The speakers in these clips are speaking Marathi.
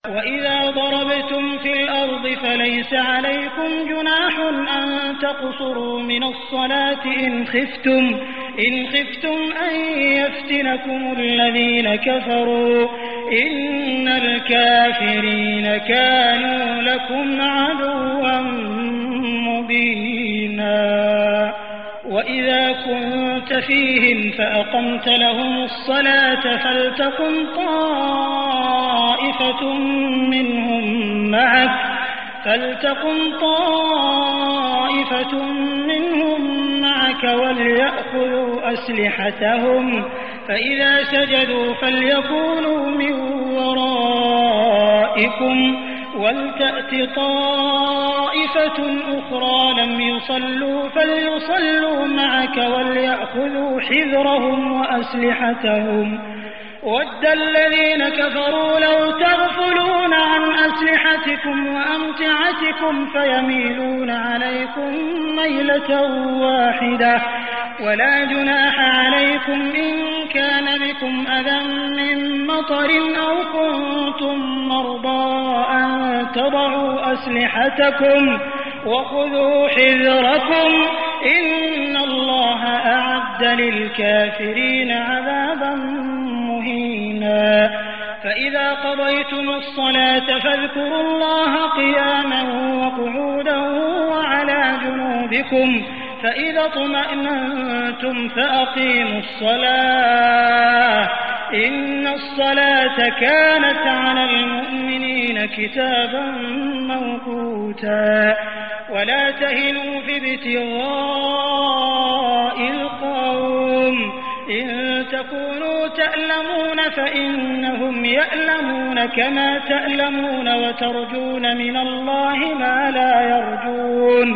وَإِذَا ضَرَبْتُمْ فِي الْأَرْضِ فَلَيْسَ عَلَيْكُمْ جُنَاحٌ أَن تَقْصُرُوا مِنَ الصَّلَاةِ إِنْ خِفْتُمْ أَن يَفْتِنَكُمُ الَّذِينَ كَفَرُوا إِنَّ الْكَافِرِينَ كَانُوا لَكُمْ عَدُوًّا مُّبِينًا وَإِذَا كُنتَ فِيهِمْ فَأَقَمْتَ لَهُمُ الصَّلَاةَ فَلْتَقُمْ طَائِفَةٌ مِّنْهُمْ مَعَكَ وَلْيَأْخُذُوا أَسْلِحَتَهُمْ فَإِذَا سَجَدُوا فَلْيَكُونُوا مِنْ وَرَائِكُمْ وَلْتَأْتِ طَائِفَةٌ أُخْرَى لَمْ يُصَلُّوا فَلْيُصَلُّوا مَعَكَ وَلْيَأْخُذُوا حِذْرَهُمْ وَأَسْلِحَتَهُمْ وَدَّ الَّذِينَ كَفَرُوا لَوْ تَغْفُلُونَ عَنْ أَسْلِحَتِكُمْ وَأَمْتِعَتِكُمْ فَيَمِيلُونَ عَلَيْكُمْ مَيْلَةً وَاحِدَةً وَلَا جُنَاحَ عَلَيْكُمْ إِن كَانَ بِكُمْ أَذًى مِّن مَّطَرٍ أَوْ كُنتُم مَّرْضَىٰ أَن تَضَعُوا أَسْلِحَتَكُمْ وَخُذُوا حِذْرَكُمْ إِنَّ اللَّهَ أَعَدَّ لِلْكَافِرِينَ عَذَابًا مُّهِينًا فَإِذَا قَضَيْتُمُ الصَّلَاةَ فاذْكُرُوا اللَّهَ قِيَامًا وَقُعُودًا وَعَلَىٰ جُنُوبِكُمْ فَإِذَا اطْمَأْنَنتُمْ فَأَقِيمُوا الصَّلَاةَ إِنَّ الصَّلَاةَ كَانَتْ عَلَى الْمُؤْمِنِينَ كِتَابًا مَّوْقُوتًا وَلَا تَهِنُوا فِي ابْتِغَاءِ الْقَوْمِ إِن تَكُونُوا تَأْلَمُونَ فَإِنَّهُمْ يَأْلَمُونَ كَمَا تَأْلَمُونَ وَتَرْجُونَ مِنَ اللَّهِ مَا لَا يَرْجُونَ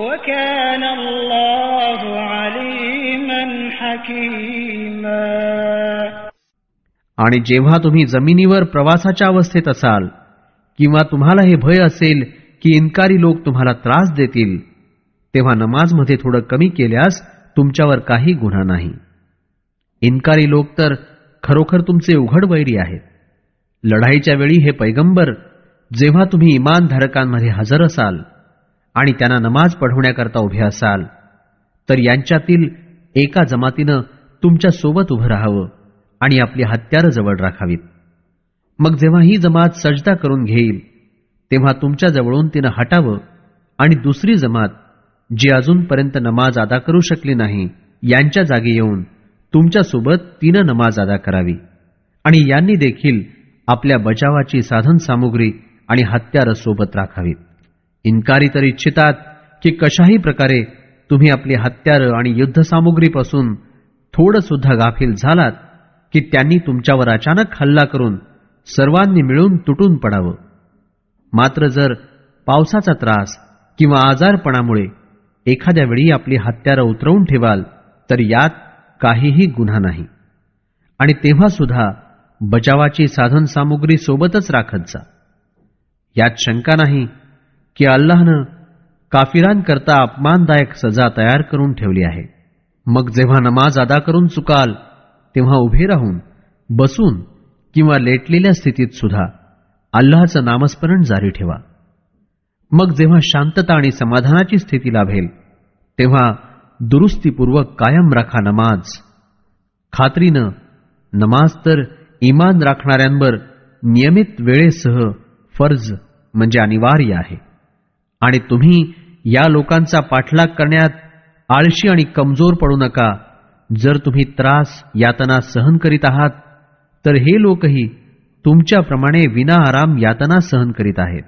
وَكَانَ اللَّهُ عَلِيمًا حَكِيمًا. आणि जेव्हा तुम्ही जमिनीवर प्रवासाच्या अवस्थेत असाल किंवा तुम्हाला हे भय असेल की इन्कारी लोक तुम्हाला त्रास देतील, तेव्हा नमाजमध्ये थोडं कमी केल्यास तुमच्यावर काही गुन्हा नाही. इन्कारी लोक तर खरोखर तुमचे उघड वैरी आहेत. लढाईच्या वेळी हे पैगंबर, जेव्हा तुम्ही इमानधारकांमध्ये हजर असाल आणि त्यांना नमाज पढवण्याकरता उभे असाल, तर यांच्यातील एका जमातीनं तुमच्या सोबत उभं राहावं आणि आपली हत्यारं जवळ राखावीत. मग जेव्हा ही जमात सजदा करून घेईल तेव्हा तुमच्या जवळून तिनं हटावं आणि दुसरी जमात, जी अजूनपर्यंत नमाज अदा करू शकली नाही, यांच्या जागी येऊन तुमच्यासोबत तिनं नमाज अदा करावी आणि यांनी देखील आपल्या बचावाची साधन सामुग्री आणि हत्यारं सोबत राखावीत. इन्कारी तर इच्छितात की कशाही प्रकारे तुम्ही आपली हत्यारं आणि युद्धसामुग्रीपासून थोडं सुद्धा गाफील झालात की त्यांनी तुमच्यावर अचानक हल्ला करून सर्वांनी मिळून तुटून पडावं. मात्र जर पावसाचा त्रास किंवा आजारपणामुळे एखाद्या वेळी आपली हत्यारं उतरवून ठेवाल तर यात काहीही गुन्हा नाही. आणि तेव्हा सुद्धा बचावाची साधन सामुग्री सोबतच राखत जा. यात शंका नाही की अल्लाहनं काफिरांकरता अपमानदायक सजा तयार करून ठेवली आहे. मग जेव्हा नमाज अदा करून चुकाल तेव्हा उभे राहून, बसून किंवा लेटलेल्या स्थितीत सुद्धा अल्लाहचं नामस्मरण जारी ठेवा. मग जेव्हा शांतता आणि समाधानाची स्थिती लाभेल तेव्हा दुरुस्तीपूर्वक कायम राखा नमाज. खात्रीनं नमाज तर ईमान राखणाऱ्यांवर नियमित वेळेसह फर्ज म्हणजे अनिवार्य आहे. आणि तुम्ही या लोकांचा पाठलाग करण्यात आळशी आणि कमजोर पडू नका. जर तुम्ही त्रास यातना सहन करीत आहात तर हे लोकही तुमच्याप्रमाणे विनाआराम यातना सहन करीत आहेत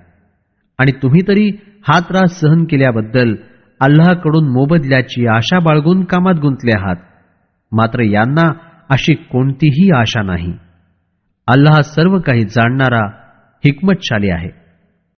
आणि तुम्ही तरी हा त्रास सहन केल्याबद्दल अल्लाहकडून मोबदल्याची आशा बाळगून कामात गुंतले आहात. मात्र यांना अशी कोणतीही आशा नाही. अल्लाह सर्व काही जाणणारा, हिकमतशाली आहे.